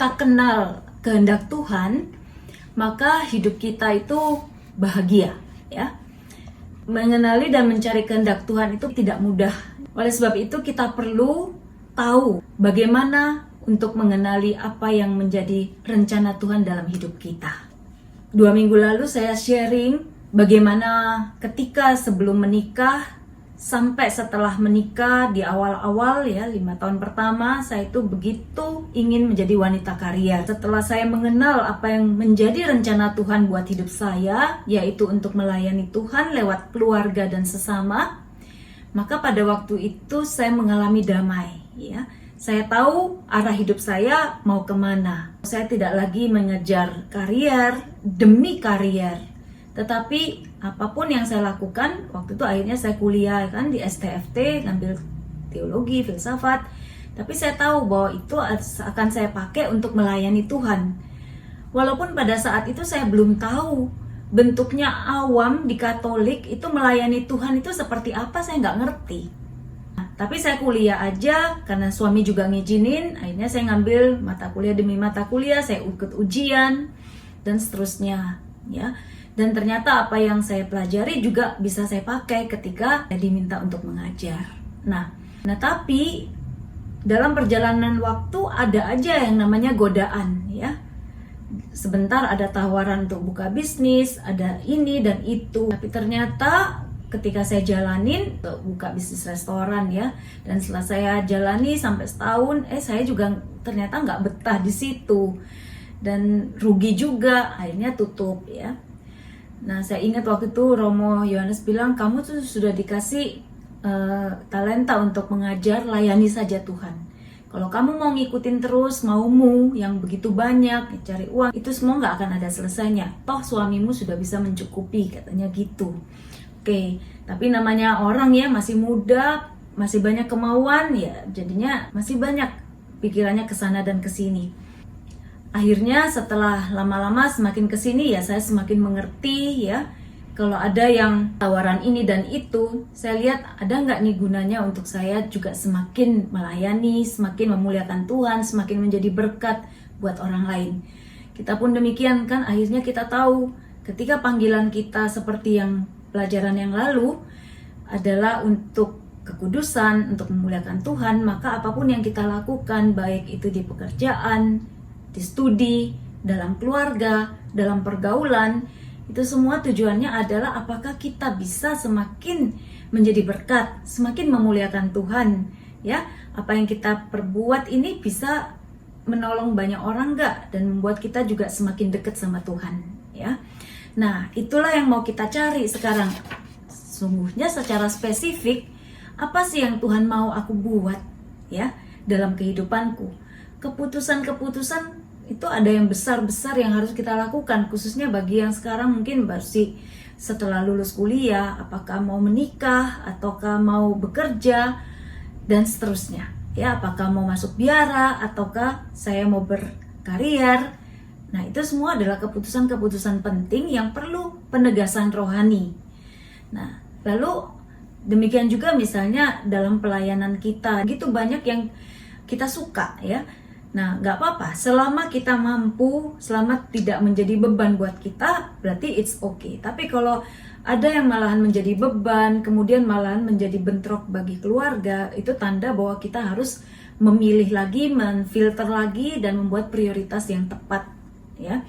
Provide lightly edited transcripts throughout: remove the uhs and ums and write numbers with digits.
kita kenal kehendak Tuhan, maka hidup kita itu bahagia, ya. Mengenali dan mencari kehendak Tuhan itu tidak mudah. Oleh sebab itu kita perlu tahu bagaimana untuk mengenali apa yang menjadi rencana Tuhan dalam hidup kita. 2 minggu lalu saya sharing bagaimana ketika sebelum menikah sampai setelah menikah di awal-awal ya 5 tahun pertama saya itu begitu ingin menjadi wanita karier. Setelah saya mengenal apa yang menjadi rencana Tuhan buat hidup saya, yaitu untuk melayani Tuhan lewat keluarga dan sesama, maka pada waktu itu saya mengalami damai ya. Saya tahu arah hidup saya mau kemana. Saya tidak lagi mengejar karier demi karier. Tetapi apapun yang saya lakukan, waktu itu akhirnya saya kuliah kan di STFT, ngambil teologi, filsafat. Tapi saya tahu bahwa itu akan saya pakai untuk melayani Tuhan. Walaupun pada saat itu saya belum tahu bentuknya awam di Katolik itu melayani Tuhan itu seperti apa, saya nggak ngerti. Tapi saya kuliah aja karena suami juga ngizinin, akhirnya saya ngambil mata kuliah demi mata kuliah, saya ikut ujian dan seterusnya ya. Dan ternyata apa yang saya pelajari juga bisa saya pakai ketika saya diminta untuk mengajar. Nah tapi dalam perjalanan waktu ada aja yang namanya godaan ya. Sebentar ada tawaran untuk buka bisnis, ada ini dan itu. Tapi ternyata ketika saya jalanin buka bisnis restoran ya, dan setelah saya jalani sampai setahun, saya juga ternyata nggak betah di situ dan rugi juga, akhirnya tutup ya. Nah saya ingat waktu itu Romo Yohanes bilang, kamu tuh sudah dikasih talenta untuk mengajar, layani saja Tuhan. Kalau kamu mau ngikutin terus maumu yang begitu banyak, cari uang, itu semua nggak akan ada selesainya. Toh suamimu sudah bisa mencukupi, katanya gitu. Oke, tapi namanya orang ya masih muda, masih banyak kemauan ya, jadinya masih banyak pikirannya kesana dan kesini. Akhirnya setelah lama-lama semakin kesini ya saya semakin mengerti ya, kalau ada yang tawaran ini dan itu, saya lihat ada nggak nih gunanya untuk saya juga semakin melayani, semakin memuliakan Tuhan, semakin menjadi berkat buat orang lain. Kita pun demikian kan, akhirnya kita tahu ketika panggilan kita seperti yang pelajaran yang lalu adalah untuk kekudusan, untuk memuliakan Tuhan, maka apapun yang kita lakukan, baik itu di pekerjaan, di studi, dalam keluarga, dalam pergaulan, itu semua tujuannya adalah apakah kita bisa semakin menjadi berkat, semakin memuliakan Tuhan, ya. Apa yang kita perbuat ini bisa menolong banyak orang enggak, dan membuat kita juga semakin dekat sama Tuhan, ya. Nah, itulah yang mau kita cari sekarang. Sungguhnya secara spesifik, apa sih yang Tuhan mau aku buat ya dalam kehidupanku? Keputusan-keputusan itu ada yang besar-besar yang harus kita lakukan, khususnya bagi yang sekarang mungkin masih setelah lulus kuliah, apakah mau menikah, ataukah mau bekerja, dan seterusnya. Ya, apakah mau masuk biara, ataukah saya mau berkarier. Nah, itu semua adalah keputusan-keputusan penting yang perlu penegasan rohani. Nah, lalu demikian juga misalnya dalam pelayanan kita, gitu banyak yang kita suka ya. Nah, nggak apa-apa, selama kita mampu, selama tidak menjadi beban buat kita, berarti it's okay. Tapi kalau ada yang malahan menjadi beban, kemudian malahan menjadi bentrok bagi keluarga, itu tanda bahwa kita harus memilih lagi, menfilter lagi, dan membuat prioritas yang tepat. Ya,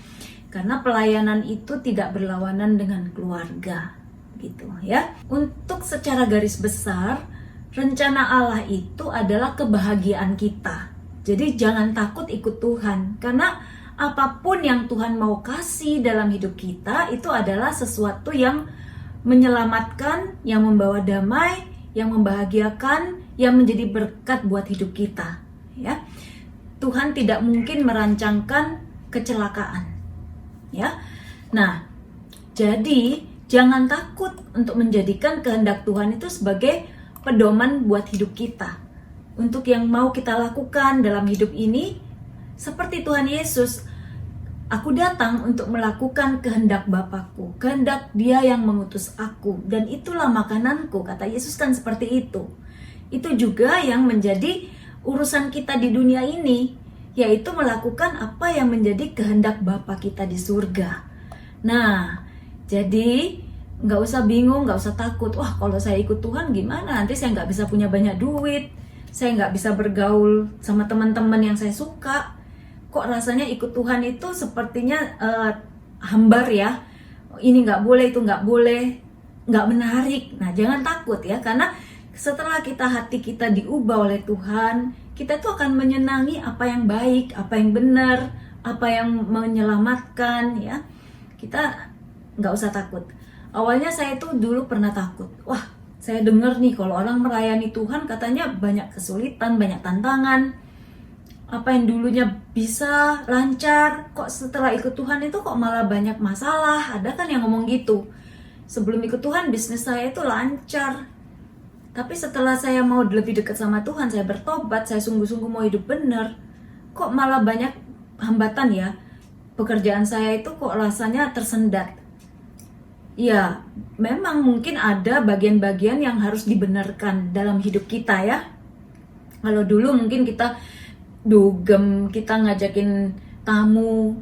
karena pelayanan itu tidak berlawanan dengan keluarga gitu ya. Untuk secara garis besar, rencana Allah itu adalah kebahagiaan kita. Jadi jangan takut ikut Tuhan, karena apapun yang Tuhan mau kasih dalam hidup kita itu adalah sesuatu yang menyelamatkan, yang membawa damai, yang membahagiakan, yang menjadi berkat buat hidup kita ya. Tuhan tidak mungkin merancangkan kecelakaan ya. Nah, jadi jangan takut untuk menjadikan kehendak Tuhan itu sebagai pedoman buat hidup kita, untuk yang mau kita lakukan dalam hidup ini. Seperti Tuhan Yesus, aku datang untuk melakukan kehendak Bapakku, kehendak Dia yang mengutus aku, dan itulah makananku, kata Yesus kan seperti itu. Itu juga yang menjadi urusan kita di dunia ini, yaitu melakukan apa yang menjadi kehendak Bapa kita di surga. Nah, jadi nggak usah bingung, nggak usah takut. Wah, kalau saya ikut Tuhan gimana? Nanti saya nggak bisa punya banyak duit, saya nggak bisa bergaul sama teman-teman yang saya suka. Kok rasanya ikut Tuhan itu sepertinya hambar ya? Ini nggak boleh, itu nggak boleh, nggak menarik. Nah, jangan takut ya, karena setelah hati kita diubah oleh Tuhan, kita tuh akan menyenangi apa yang baik, apa yang benar, apa yang menyelamatkan ya. Kita nggak usah takut. Awalnya saya tuh dulu pernah takut. Wah, saya dengar nih kalau orang melayani Tuhan katanya banyak kesulitan, banyak tantangan. Apa yang dulunya bisa lancar, kok setelah ikut Tuhan itu kok malah banyak masalah. Ada kan yang ngomong gitu. Sebelum ikut Tuhan bisnis saya itu lancar. Tapi setelah saya mau lebih dekat sama Tuhan, saya bertobat, saya sungguh-sungguh mau hidup benar, kok malah banyak hambatan ya. Pekerjaan saya itu kok rasanya tersendat. Ya, memang mungkin ada bagian-bagian yang harus dibenarkan dalam hidup kita ya. Kalau dulu mungkin kita dugem, kita ngajakin tamu,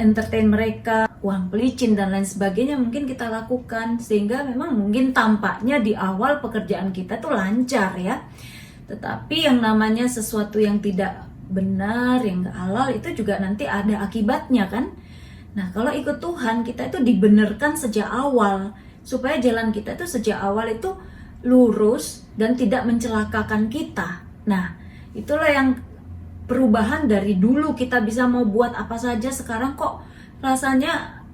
entertain mereka, uang pelicin dan lain sebagainya mungkin kita lakukan, sehingga memang mungkin tampaknya di awal pekerjaan kita tuh lancar ya. Tetapi yang namanya sesuatu yang tidak benar, yang gak halal, itu juga nanti ada akibatnya kan. Nah, kalau ikut Tuhan, kita itu dibenarkan sejak awal, supaya jalan kita itu sejak awal itu lurus dan tidak mencelakakan kita. Nah, itulah yang perubahan dari dulu kita bisa mau buat apa saja, sekarang kok rasanya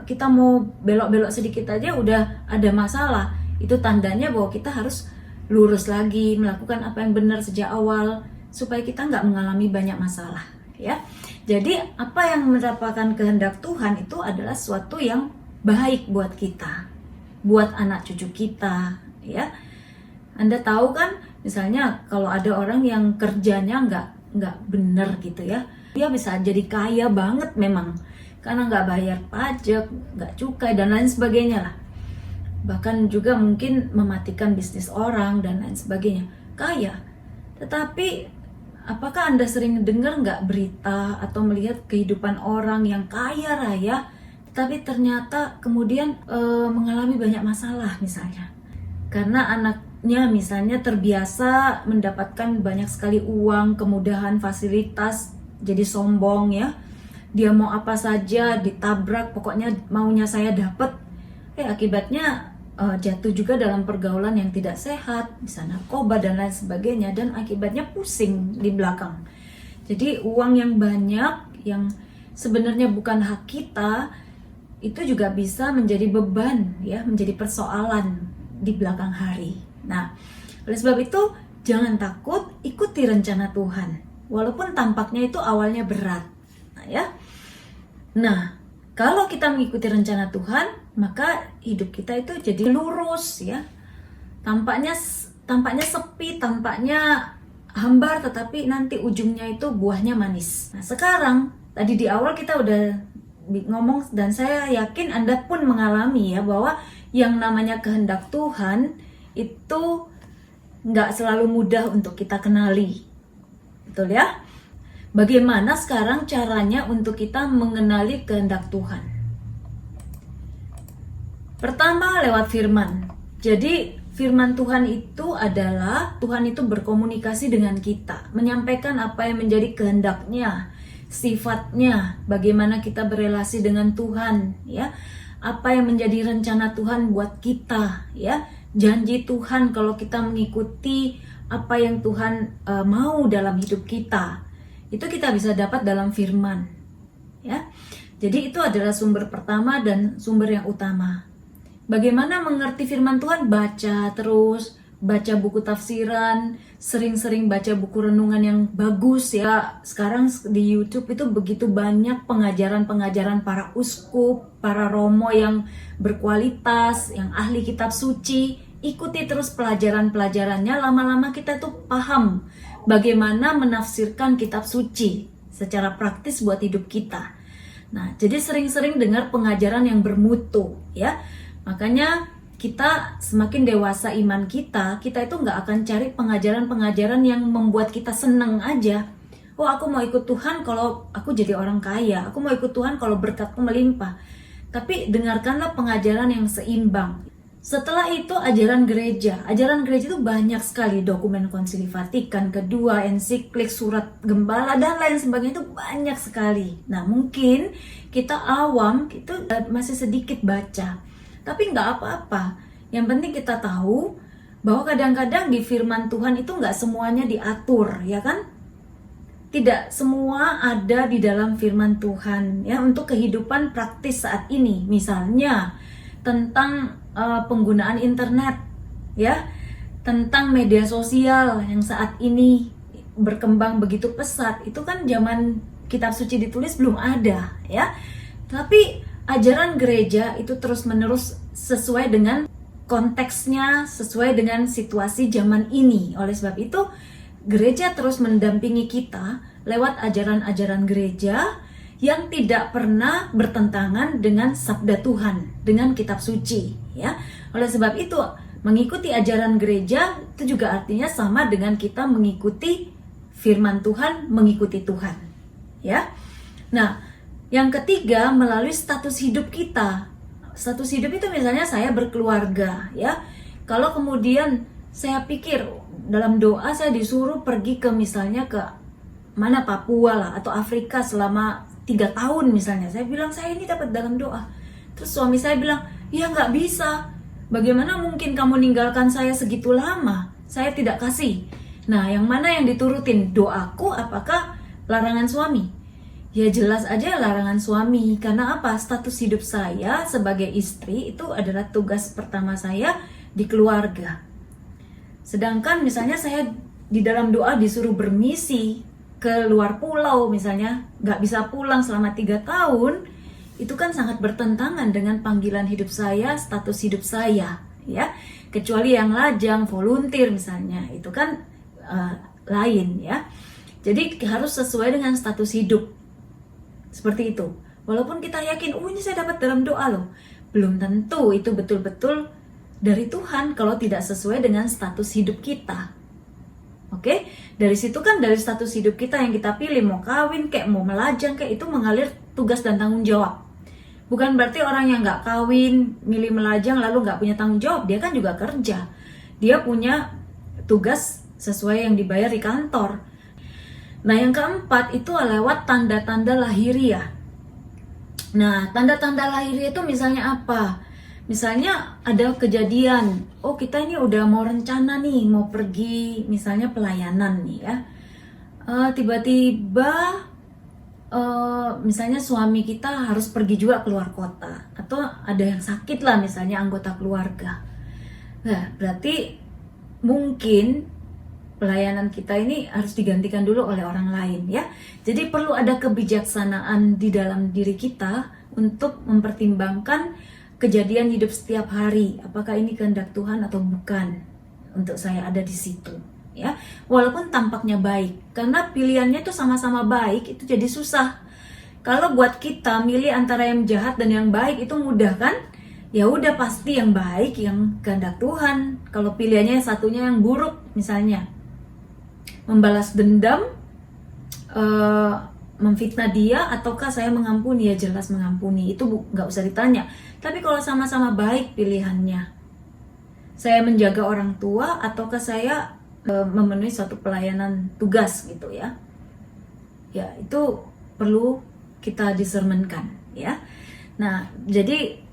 kita mau belok-belok sedikit aja udah ada masalah. Itu tandanya bahwa kita harus lurus lagi, melakukan apa yang benar sejak awal, supaya kita nggak mengalami banyak masalah ya. Jadi apa yang merupakan kehendak Tuhan itu adalah sesuatu yang baik buat kita, buat anak cucu kita ya. Anda tahu kan, misalnya kalau ada orang yang kerjanya nggak benar gitu ya, dia bisa jadi kaya banget memang, karena nggak bayar pajak, nggak cukai dan lain sebagainya lah. Bahkan juga mungkin mematikan bisnis orang dan lain sebagainya, kaya. Tetapi apakah Anda sering dengar nggak berita atau melihat kehidupan orang yang kaya raya, tapi ternyata kemudian mengalami banyak masalah misalnya, karena anaknya misalnya terbiasa mendapatkan banyak sekali uang, kemudahan, fasilitas, jadi sombong ya. Dia mau apa saja ditabrak, pokoknya maunya saya dapat. Akibatnya jatuh juga dalam pergaulan yang tidak sehat, misalnya narkoba dan lain sebagainya, dan akibatnya pusing di belakang. Jadi uang yang banyak yang sebenarnya bukan hak kita itu juga bisa menjadi beban ya, menjadi persoalan di belakang hari. Nah, oleh sebab itu jangan takut, ikuti rencana Tuhan, walaupun tampaknya itu awalnya berat. Nah, kalau kita mengikuti rencana Tuhan, maka hidup kita itu jadi lurus ya. Tampaknya sepi, tampaknya hambar, tetapi nanti ujungnya itu buahnya manis. Nah, sekarang tadi di awal kita udah ngomong, dan saya yakin Anda pun mengalami ya, bahwa yang namanya kehendak Tuhan itu nggak selalu mudah untuk kita kenali. Betul ya? Bagaimana sekarang caranya untuk kita mengenali kehendak Tuhan? Pertama, lewat firman. Jadi firman Tuhan itu adalah Tuhan itu berkomunikasi dengan kita, menyampaikan apa yang menjadi kehendaknya, sifatnya, bagaimana kita berelasi dengan Tuhan ya, apa yang menjadi rencana Tuhan buat kita ya, janji Tuhan kalau kita mengikuti apa yang Tuhan mau dalam hidup kita. Itu kita bisa dapat dalam firman ya. Jadi itu adalah sumber pertama dan sumber yang utama. Bagaimana mengerti firman Tuhan? Baca terus, baca buku tafsiran, sering-sering baca buku renungan yang bagus ya. Sekarang di YouTube itu begitu banyak pengajaran-pengajaran para uskup, para romo yang berkualitas, yang ahli kitab suci. Ikuti terus pelajaran-pelajarannya, lama-lama kita tuh paham bagaimana menafsirkan kitab suci secara praktis buat hidup kita. Nah, jadi sering-sering dengar pengajaran yang bermutu ya. Makanya kita semakin dewasa iman kita itu nggak akan cari pengajaran-pengajaran yang membuat kita senang aja. oh aku mau ikut Tuhan kalau aku jadi orang kaya, aku mau ikut Tuhan kalau berkatku melimpah. Tapi dengarkanlah pengajaran yang seimbang. Setelah itu ajaran gereja itu banyak sekali, dokumen Konsili Vatikan kedua, ensiklik, surat gembala, dan lain sebagainya, itu banyak sekali. Nah mungkin kita awam, itu masih sedikit baca, tapi nggak apa-apa. Yang penting kita tahu bahwa kadang-kadang di firman Tuhan itu nggak semuanya diatur, ya kan? Tidak semua ada di dalam firman Tuhan ya untuk kehidupan praktis saat ini. Misalnya tentang penggunaan internet, ya, tentang media sosial yang saat ini berkembang begitu pesat. Itu kan zaman kitab suci ditulis belum ada, ya. Tapi ajaran gereja itu terus-menerus sesuai dengan konteksnya, sesuai dengan situasi zaman ini. Oleh sebab itu, gereja terus mendampingi kita lewat ajaran-ajaran gereja yang tidak pernah bertentangan dengan sabda Tuhan, dengan kitab suci, ya. Oleh sebab itu, mengikuti ajaran gereja itu juga artinya sama dengan kita mengikuti firman Tuhan, mengikuti Tuhan, ya. Nah, yang ketiga, melalui status hidup kita. Status hidup itu misalnya saya berkeluarga, ya. Kalau kemudian saya pikir dalam doa saya disuruh pergi ke misalnya ke mana, Papua lah atau Afrika selama 3 tahun misalnya, saya bilang saya ini dapat dalam doa. Terus suami saya bilang, ya nggak bisa, bagaimana mungkin kamu ninggalkan saya segitu lama, saya tidak kasih. Nah yang mana yang diturutin, doaku apakah larangan suami? Ya jelas aja larangan suami. Karena apa? Status hidup saya sebagai istri itu adalah tugas pertama saya di keluarga. Sedangkan misalnya saya di dalam doa disuruh bermisi ke luar pulau misalnya, nggak bisa pulang selama 3 tahun, itu kan sangat bertentangan dengan panggilan hidup saya, status hidup saya, ya. Kecuali yang lajang, volunteer misalnya, itu kan lain, ya. Jadi harus sesuai dengan status hidup, seperti itu. Walaupun kita yakin, ini saya dapat dalam doa loh, belum tentu itu betul-betul dari Tuhan kalau tidak sesuai dengan status hidup kita. Oke, dari situ kan dari status hidup kita yang kita pilih, mau kawin kayak mau melajang kayak, itu mengalir tugas dan tanggung jawab. Bukan berarti orang yang nggak kawin, milih melajang lalu nggak punya tanggung jawab. Dia kan juga kerja, dia punya tugas sesuai yang dibayar di kantor. Nah yang keempat itu lewat tanda-tanda lahiriah. Nah tanda-tanda lahiriah itu misalnya apa? Misalnya ada kejadian, kita ini udah mau rencana nih, mau pergi misalnya pelayanan nih ya. Tiba-tiba misalnya suami kita harus pergi juga keluar kota. Atau ada yang sakit lah misalnya anggota keluarga. Nah berarti mungkin pelayanan kita ini harus digantikan dulu oleh orang lain ya. Jadi perlu ada kebijaksanaan di dalam diri kita untuk mempertimbangkan kejadian hidup setiap hari, apakah ini kehendak Tuhan atau bukan untuk saya ada di situ, ya. Walaupun tampaknya baik, karena pilihannya itu sama-sama baik, itu jadi susah. Kalau buat kita milih antara yang jahat dan yang baik itu mudah kan? Ya udah pasti yang baik, yang kehendak Tuhan. Kalau pilihannya satunya yang buruk, misalnya membalas dendam, memfitnah dia, ataukah saya mengampuni? Ya jelas mengampuni, itu nggak usah ditanya. Tapi kalau sama-sama baik pilihannya, saya menjaga orang tua ataukah saya memenuhi suatu pelayanan tugas gitu ya, ya itu perlu kita discernmentkan ya. Nah jadi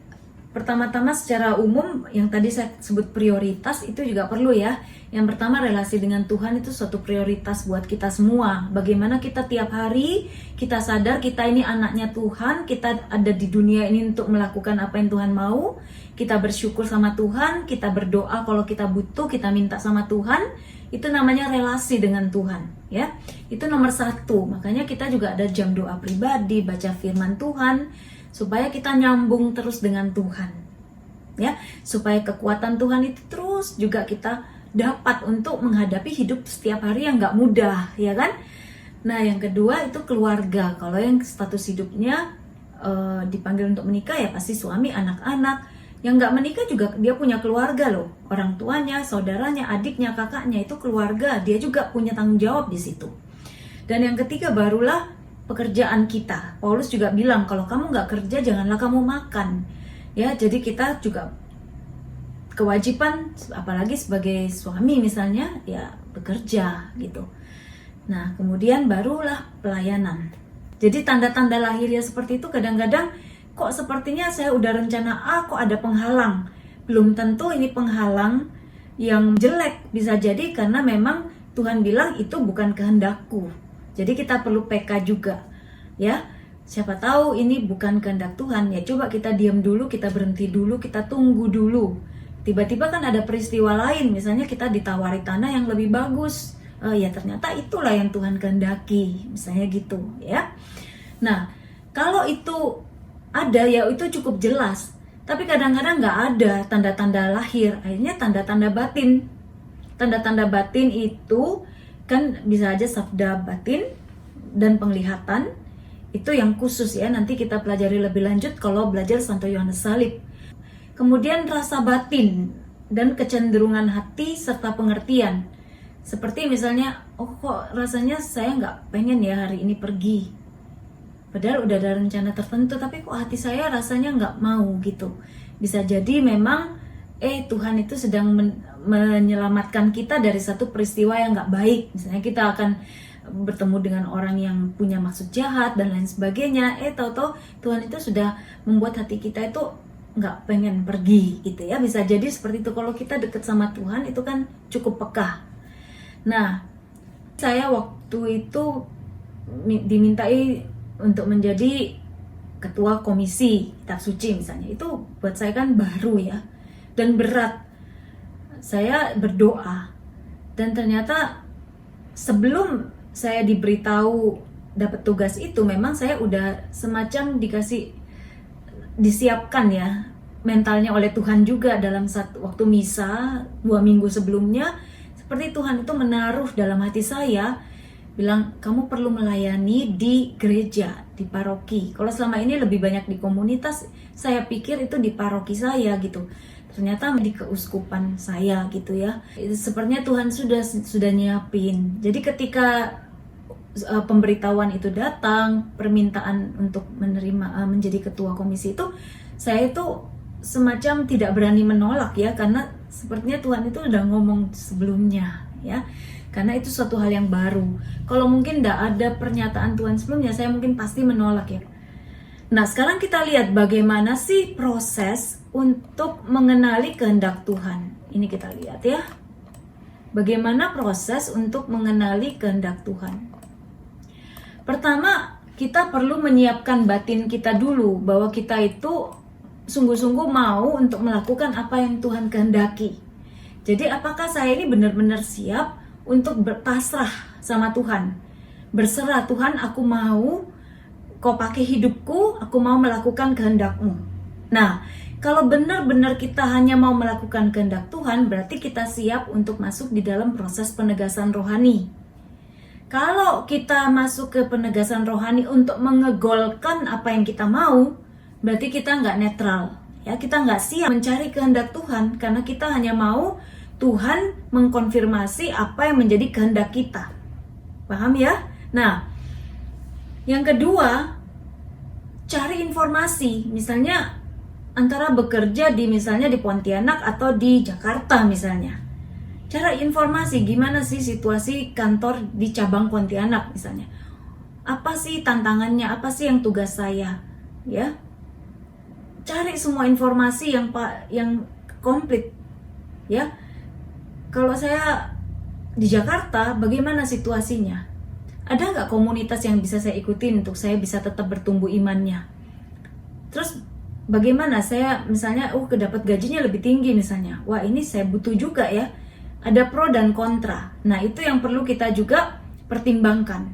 pertama-tama secara umum yang tadi saya sebut prioritas itu juga perlu ya. Yang pertama, relasi dengan Tuhan itu suatu prioritas buat kita semua. Bagaimana kita tiap hari kita sadar kita ini anaknya Tuhan, kita ada di dunia ini untuk melakukan apa yang Tuhan mau. Kita bersyukur sama Tuhan, kita berdoa kalau kita butuh, kita minta sama Tuhan. Itu namanya relasi dengan Tuhan ya. Itu nomor 1. Makanya kita juga ada jam doa pribadi, baca firman Tuhan, supaya kita nyambung terus dengan Tuhan ya, supaya kekuatan Tuhan itu terus juga kita dapat untuk menghadapi hidup setiap hari yang gak mudah ya kan. Nah yang kedua itu keluarga. Kalau yang status hidupnya dipanggil untuk menikah ya pasti suami, anak-anak. Yang gak menikah juga dia punya keluarga loh, orang tuanya, saudaranya, adiknya, kakaknya, itu keluarga, dia juga punya tanggung jawab di situ. Dan yang ketiga barulah pekerjaan kita. Paulus juga bilang kalau kamu nggak kerja janganlah kamu makan. Ya, jadi kita juga kewajiban, apalagi sebagai suami misalnya, ya bekerja gitu. Nah, kemudian barulah pelayanan. Jadi tanda-tanda lahirnya seperti itu kadang-kadang kok sepertinya saya udah rencana A, kok ada penghalang. Belum tentu ini penghalang yang jelek, bisa jadi karena memang Tuhan bilang itu bukan kehendakku. Jadi kita perlu PK juga, ya. Siapa tahu ini bukan kehendak Tuhan, ya coba kita diam dulu, kita berhenti dulu, kita tunggu dulu. Tiba-tiba kan ada peristiwa lain, misalnya kita ditawari tanah yang lebih bagus. Ya ternyata itulah yang Tuhan kehendaki, misalnya gitu, ya. Nah, kalau itu ada, ya itu cukup jelas. Tapi kadang-kadang nggak ada tanda-tanda lahir, akhirnya tanda-tanda batin. Tanda-tanda batin itu kan bisa aja sabda batin dan penglihatan, itu yang khusus ya, nanti kita pelajari lebih lanjut kalau belajar Santo Yohanes Salib. Kemudian rasa batin dan kecenderungan hati serta pengertian, seperti misalnya, oh kok rasanya saya nggak pengen ya hari ini pergi, padahal udah ada rencana tertentu, tapi kok hati saya rasanya nggak mau gitu. Bisa jadi memang Tuhan itu sedang menyelamatkan kita dari satu peristiwa yang nggak baik. Misalnya kita akan bertemu dengan orang yang punya maksud jahat dan lain sebagainya. Tahu-tahu Tuhan itu sudah membuat hati kita itu nggak pengen pergi gitu ya. Bisa jadi seperti itu. Kalau kita deket sama Tuhan itu kan cukup peka. Nah, saya waktu itu dimintai untuk menjadi ketua komisi kitab suci misalnya. Itu buat saya kan baru ya, dan berat. Saya berdoa, dan ternyata sebelum saya diberitahu dapat tugas itu, memang saya udah semacam disiapkan ya mentalnya oleh Tuhan juga. Dalam waktu misa 2 minggu sebelumnya, seperti Tuhan itu menaruh dalam hati saya, bilang kamu perlu melayani di gereja, di paroki. Kalau selama ini lebih banyak di komunitas, saya pikir itu di paroki saya gitu. Ternyata di keuskupan saya gitu ya. Sepertinya Tuhan sudah nyiapin. Jadi ketika pemberitahuan itu datang, permintaan untuk menerima menjadi ketua komisi itu, saya itu semacam tidak berani menolak ya, karena sepertinya Tuhan itu udah ngomong sebelumnya ya. Karena itu suatu hal yang baru. Kalau mungkin tidak ada pernyataan Tuhan sebelumnya, saya mungkin pasti menolak ya. Nah, sekarang kita lihat bagaimana sih proses untuk mengenali kehendak Tuhan. Ini kita lihat ya. Bagaimana proses untuk mengenali kehendak Tuhan. Pertama, kita perlu menyiapkan batin kita dulu, bahwa kita itu sungguh-sungguh mau untuk melakukan apa yang Tuhan kehendaki. Jadi apakah saya ini benar-benar siap untuk berpasrah sama Tuhan, berserah, Tuhan aku mau kau pakai hidupku, aku mau melakukan kehendak-Mu. Nah, kalau benar-benar kita hanya mau melakukan kehendak Tuhan, berarti kita siap untuk masuk di dalam proses penegasan rohani. Kalau kita masuk ke penegasan rohani untuk mengegolkan apa yang kita mau, berarti kita nggak netral, ya, kita nggak siap mencari kehendak Tuhan, karena kita hanya mau Tuhan mengkonfirmasi apa yang menjadi kehendak kita. Paham ya? Nah, yang kedua, cari informasi. Misalnya antara bekerja misalnya di Pontianak atau di Jakarta misalnya. Cari informasi gimana sih situasi kantor di cabang Pontianak misalnya. Apa sih tantangannya? Apa sih yang tugas saya? Ya. Cari semua informasi yang komplit. Ya. Kalau saya di Jakarta, bagaimana situasinya? Ada nggak komunitas yang bisa saya ikutin untuk saya bisa tetap bertumbuh imannya? Terus bagaimana saya misalnya, dapat gajinya lebih tinggi misalnya. Wah, ini saya butuh juga ya. Ada pro dan kontra. Nah, itu yang perlu kita juga pertimbangkan.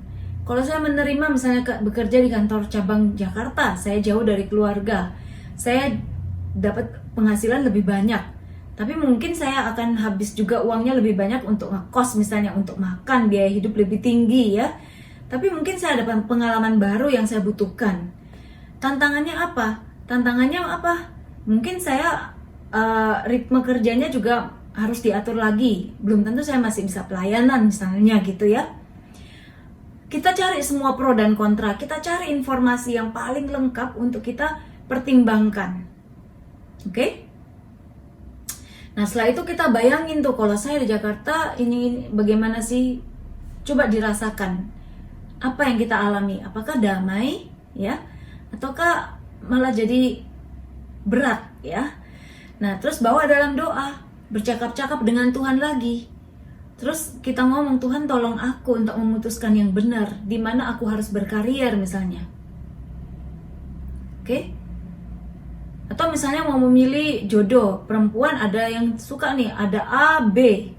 Kalau saya menerima misalnya bekerja di kantor cabang Jakarta, saya jauh dari keluarga, saya dapat penghasilan lebih banyak. Tapi mungkin saya akan habis juga uangnya lebih banyak untuk ngekos misalnya, untuk makan, biaya hidup lebih tinggi ya. Tapi mungkin saya dapat pengalaman baru yang saya butuhkan. Tantangannya apa? Mungkin saya ritme kerjanya juga harus diatur lagi. Belum tentu saya masih bisa pelayanan misalnya gitu ya. Kita cari semua pro dan kontra, kita cari informasi yang paling lengkap untuk kita pertimbangkan. Oke? Nah, setelah itu kita bayangin tuh, kalau saya di Jakarta ini bagaimana sih? Coba dirasakan. Apa yang kita alami? Apakah damai, ya? Ataukah malah jadi berat, ya? Nah, terus bawa dalam doa, bercakap-cakap dengan Tuhan lagi. Terus kita ngomong, Tuhan tolong aku untuk memutuskan yang benar, di mana aku harus berkarier misalnya. Oke? Atau misalnya mau memilih jodoh, perempuan ada yang suka nih, ada A, B.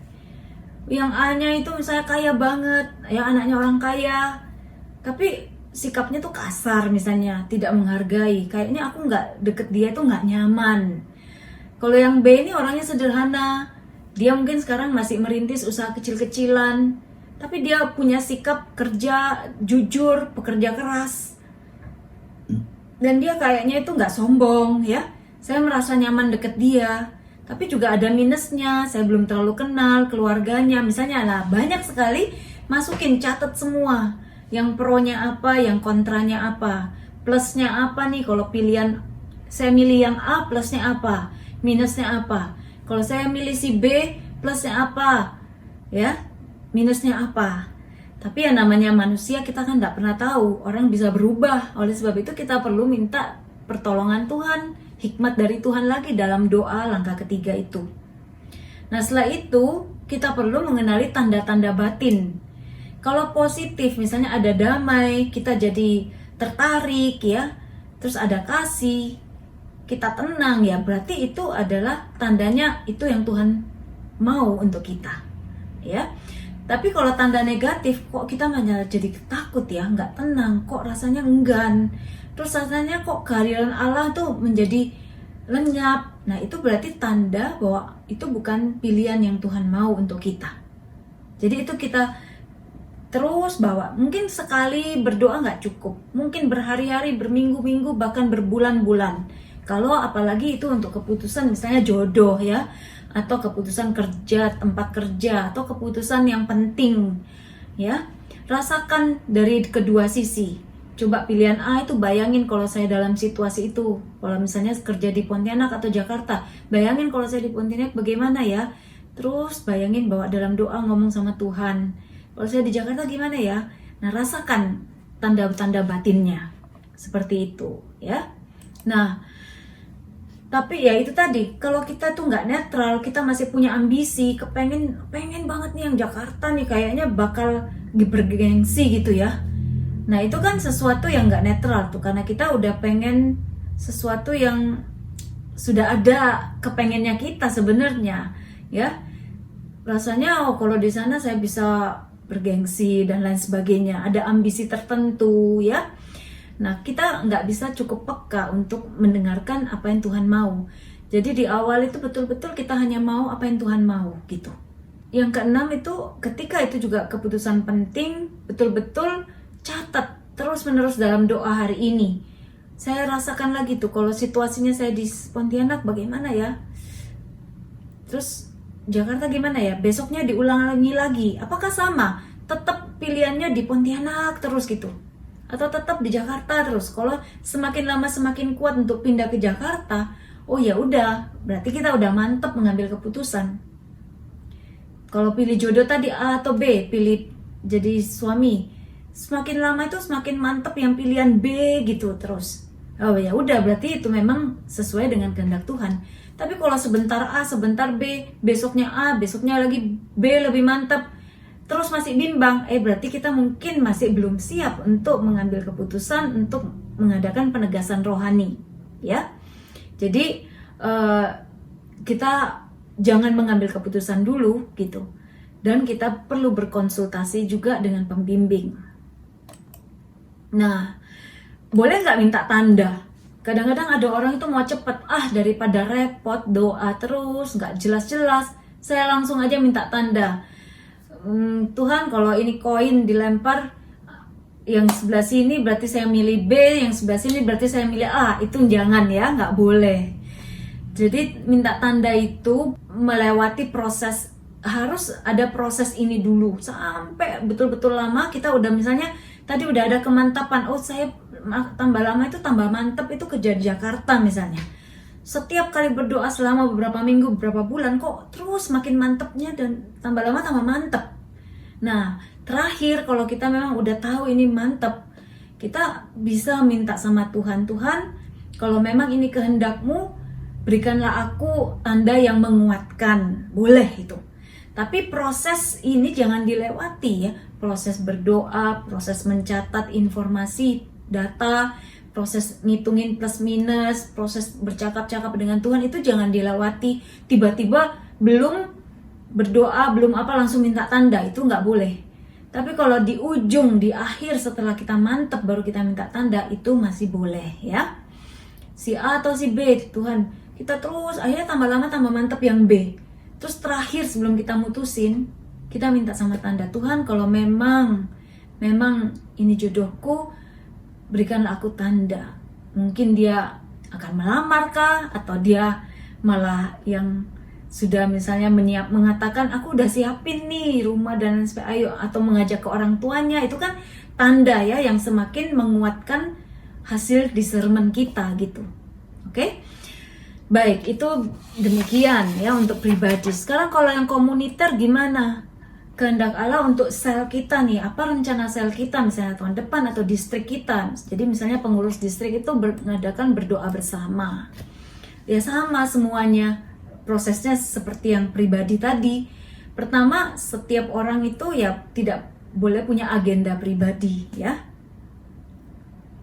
Yang A-nya itu misalnya kaya banget, ya anaknya orang kaya, tapi sikapnya tuh kasar misalnya, tidak menghargai. Kayaknya aku nggak deket dia tuh nggak nyaman. Kalau yang B ini orangnya sederhana, dia mungkin sekarang masih merintis usaha kecil-kecilan, tapi dia punya sikap kerja jujur, pekerja keras. Dan dia kayaknya itu nggak sombong, ya. Saya merasa nyaman deket dia. Tapi juga ada minusnya, saya belum terlalu kenal keluarganya. Misalnya lah, banyak sekali, masukin, catat semua. Yang pro-nya apa, yang kontranya apa. Plusnya apa nih, kalau pilihan saya milih yang A, plusnya apa, minusnya apa. Kalau saya milih si B, plusnya apa, ya, minusnya apa. Tapi yang namanya manusia, kita kan nggak pernah tahu, orang bisa berubah. Oleh sebab itu kita perlu minta pertolongan Tuhan, hikmat dari Tuhan lagi dalam doa langkah ketiga itu. Nah, setelah itu kita perlu mengenali tanda-tanda batin. Kalau positif, misalnya ada damai, kita jadi tertarik, ya, terus ada kasih, kita tenang, ya, berarti itu adalah tandanya itu yang Tuhan mau untuk kita, ya. Tapi kalau tanda negatif, kok kita malah jadi takut, ya, nggak tenang, kok rasanya enggan, terus rasanya kok kehadiran Allah tuh menjadi lenyap. Nah, itu berarti tanda bahwa itu bukan pilihan yang Tuhan mau untuk kita. Jadi itu kita terus bawa. Mungkin sekali berdoa nggak cukup, mungkin berhari-hari, berminggu-minggu, bahkan berbulan-bulan. Kalau apalagi itu untuk keputusan misalnya jodoh, ya, atau keputusan kerja, tempat kerja, atau keputusan yang penting, ya. Rasakan dari kedua sisi. Coba pilihan A itu, bayangin kalau saya dalam situasi itu. Kalau misalnya kerja di Pontianak atau Jakarta, bayangin kalau saya di Pontianak bagaimana, ya. Terus bayangin bawa dalam doa, ngomong sama Tuhan. Kalau saya di Jakarta gimana, ya. Nah, rasakan tanda-tanda batinnya. Seperti itu, ya. Nah, tapi ya itu tadi, kalau kita tuh nggak netral, kita masih punya ambisi, pengen banget nih yang Jakarta nih, kayaknya bakal bergengsi gitu, ya. Nah, itu kan sesuatu yang nggak netral tuh, karena kita udah pengen sesuatu yang sudah ada kepengennya kita sebenarnya, ya. Rasanya kalau di sana saya bisa bergengsi dan lain sebagainya, ada ambisi tertentu, ya. Nah, kita nggak bisa cukup peka untuk mendengarkan apa yang Tuhan mau. Jadi di awal itu betul-betul kita hanya mau apa yang Tuhan mau, gitu. Yang keenam itu, ketika itu juga keputusan penting, betul-betul catat terus-menerus dalam doa hari ini. Saya rasakan lagi tuh, kalau situasinya saya di Pontianak bagaimana, ya. Terus Jakarta gimana, ya. Besoknya diulangi lagi. Apakah sama? Tetap pilihannya di Pontianak terus gitu. Atau tetap di Jakarta terus. Kalau semakin lama semakin kuat untuk pindah ke Jakarta, oh ya udah, berarti kita udah mantap mengambil keputusan. Kalau pilih jodoh tadi A atau B, pilih jadi suami, semakin lama itu semakin mantap yang pilihan B gitu terus. Oh ya udah, berarti itu memang sesuai dengan kehendak Tuhan. Tapi kalau sebentar A, sebentar B, besoknya A, besoknya lagi B lebih mantap, terus masih bimbang, berarti kita mungkin masih belum siap untuk mengambil keputusan untuk mengadakan penegasan rohani, ya. Jadi kita jangan mengambil keputusan dulu, gitu. Dan kita perlu berkonsultasi juga dengan pembimbing. Nah, boleh nggak minta tanda? Kadang-kadang ada orang itu mau cepet, daripada repot doa terus, nggak jelas-jelas, saya langsung aja minta tanda. Tuhan, kalau ini koin dilempar yang sebelah sini berarti saya milih B, yang sebelah sini berarti saya milih A. Itu jangan, ya, nggak boleh. Jadi minta tanda itu melewati proses harus ada proses ini dulu sampai betul-betul lama. Kita udah misalnya tadi udah ada kemantapan, oh saya tambah lama itu tambah mantep itu ke Jakarta misalnya. Setiap kali berdoa selama beberapa minggu, beberapa bulan, kok terus makin mantepnya dan tambah lama tambah mantep. Nah, terakhir kalau kita memang udah tahu ini mantep, kita bisa minta sama Tuhan, Tuhan, kalau memang ini kehendak-Mu, berikanlah aku tanda yang menguatkan. Boleh itu. Tapi proses ini jangan dilewati ya. Proses berdoa, proses mencatat informasi, data, proses ngitungin plus minus, proses bercakap-cakap dengan Tuhan itu jangan dilewati. Tiba-tiba belum berdoa, belum apa langsung minta tanda, itu nggak boleh. Tapi kalau di ujung, di akhir setelah kita mantep baru kita minta tanda, itu masih boleh ya. Si A atau si B, Tuhan, kita terus akhirnya tambah lama tambah mantep yang B. Terus terakhir sebelum kita mutusin, kita minta sama tanda, Tuhan kalau memang ini jodohku, berikanlah aku tanda. Mungkin dia akan melamar kah, atau dia malah yang sudah misalnya mengatakan aku udah siapin nih rumah dan ayo, atau mengajak ke orang tuanya. Itu kan tanda ya yang semakin menguatkan hasil discernment kita gitu. Oke? Baik, itu demikian ya untuk pribadi. Sekarang kalau yang komuniter gimana? Kehendak Allah untuk sel kita nih, apa rencana sel kita misalnya tahun depan atau distrik kita. Jadi misalnya pengurus distrik itu mengadakan berdoa bersama. Ya sama semuanya. Prosesnya seperti yang pribadi tadi. Pertama, setiap orang itu ya tidak boleh punya agenda pribadi ya.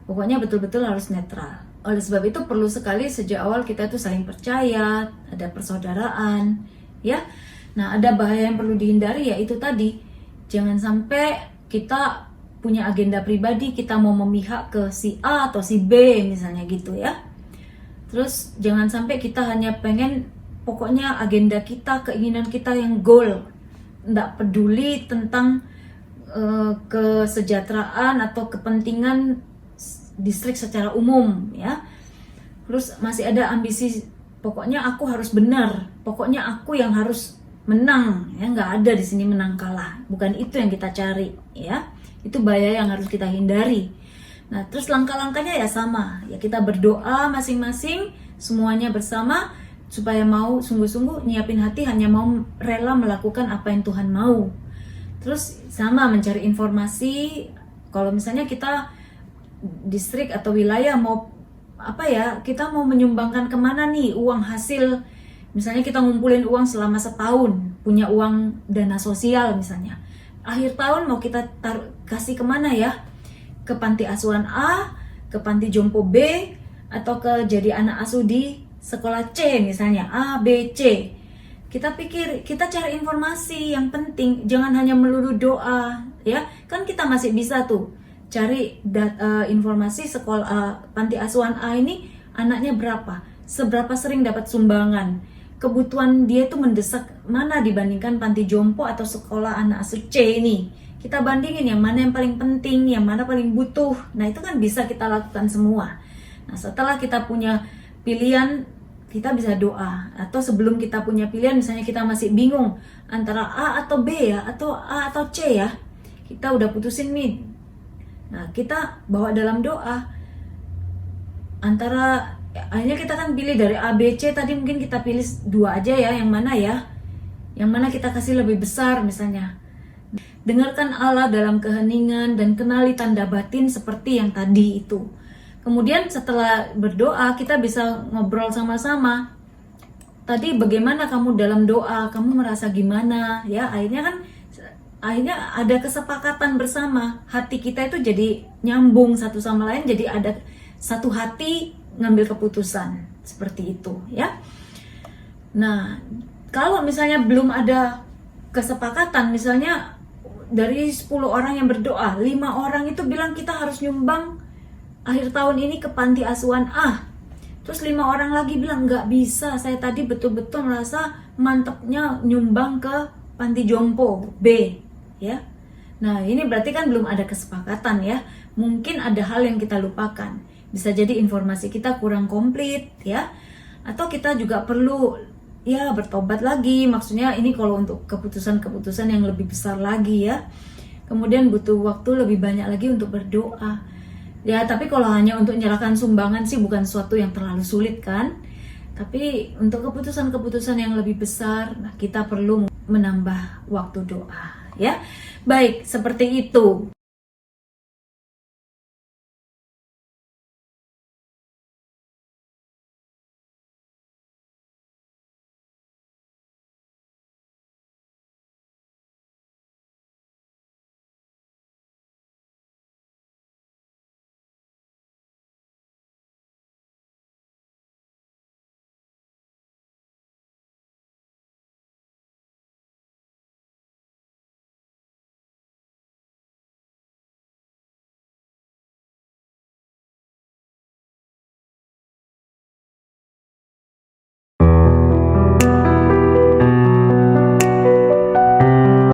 Pokoknya betul-betul harus netral. Oleh sebab itu perlu sekali sejak awal kita tuh saling percaya, ada persaudaraan ya. Nah, ada bahaya yang perlu dihindari ya itu tadi. Jangan sampai kita punya agenda pribadi, kita mau memihak ke si A atau si B misalnya gitu ya. Terus jangan sampai kita hanya pengen pokoknya agenda kita, keinginan kita yang goal, nggak peduli tentang kesejahteraan atau kepentingan distrik secara umum ya. Terus masih ada ambisi, pokoknya aku harus benar, pokoknya aku yang harus menang ya. Nggak ada di sini menang kalah, bukan itu yang kita cari ya. Itu bahaya yang harus kita hindari. Nah terus langkah-langkahnya ya sama ya, kita berdoa masing-masing semuanya bersama, supaya mau sungguh-sungguh nyiapin hati, hanya mau rela melakukan apa yang Tuhan mau. Terus sama mencari informasi. Kalau misalnya kita distrik atau wilayah mau apa ya, kita mau menyumbangkan kemana nih uang hasil. Misalnya kita ngumpulin uang selama setahun, punya uang dana sosial misalnya. Akhir tahun mau kita kasih kemana ya? Ke panti asuhan A, ke panti jompo B, atau ke jadi anak asuh di sekolah C misalnya, A, B, C. Kita pikir, kita cari informasi yang penting, jangan hanya melulu doa ya. Kan kita masih bisa tuh cari informasi sekolah panti asuhan A ini anaknya berapa, seberapa sering dapat sumbangan, kebutuhan dia itu mendesak mana dibandingkan panti jompo atau sekolah anak asuh C ini. Kita bandingin yang mana yang paling penting, yang mana paling butuh. Nah itu kan bisa kita lakukan semua. Nah setelah kita punya pilihan, kita bisa doa. Atau sebelum kita punya pilihan, misalnya kita masih bingung antara A atau B ya, atau A atau C ya, kita udah putusin nih. Nah kita bawa dalam doa antara, akhirnya kita kan pilih dari A, B, C. Tadi mungkin kita pilih dua aja ya, yang mana ya, yang mana kita kasih lebih besar misalnya. Dengarkan Allah dalam keheningan dan kenali tanda batin seperti yang tadi itu. Kemudian setelah berdoa kita bisa ngobrol sama-sama. Tadi bagaimana kamu dalam doa? Kamu merasa gimana? Ya, akhirnya ada kesepakatan bersama. Hati kita itu jadi nyambung satu sama lain, jadi ada satu hati ngambil keputusan. Seperti itu, ya. Nah, kalau misalnya belum ada kesepakatan, misalnya dari 10 orang yang berdoa, 5 orang itu bilang kita harus nyumbang akhir tahun ini ke panti asuhan A. Terus 5 orang lagi bilang nggak bisa, saya tadi betul-betul merasa mantepnya nyumbang ke panti jompo B, ya. Nah ini berarti kan belum ada kesepakatan ya. Mungkin ada hal yang kita lupakan. Bisa jadi informasi kita kurang komplit ya. Atau kita juga perlu ya bertobat lagi. Maksudnya ini kalau untuk keputusan-keputusan yang lebih besar lagi ya. Kemudian butuh waktu lebih banyak lagi untuk berdoa. Ya, tapi kalau hanya untuk menyerahkan sumbangan sih bukan suatu yang terlalu sulit kan. Tapi untuk keputusan-keputusan yang lebih besar, nah kita perlu menambah waktu doa ya. Baik, seperti itu.